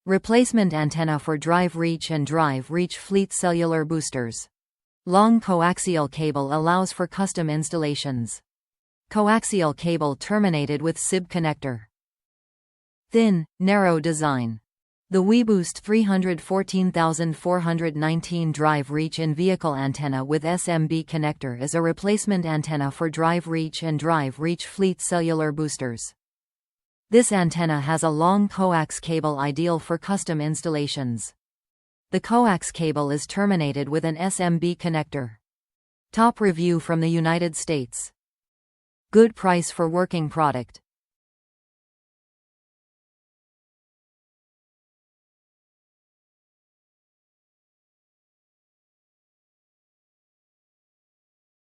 Replacement antenna for drive reach and drive reach fleet cellular boosters. Long coaxial cable allows for custom installations. Coaxial cable terminated with SMB connector. Thin, narrow design. The weBoost 314419 drive reach in-vehicle antenna with SMB connector is a replacement antenna for drive reach and drive reach fleet cellular boosters. This antenna has a long coax cable ideal for custom installations. The coax cable is terminated with an SMB connector. Top review from the United States. Good price for working product.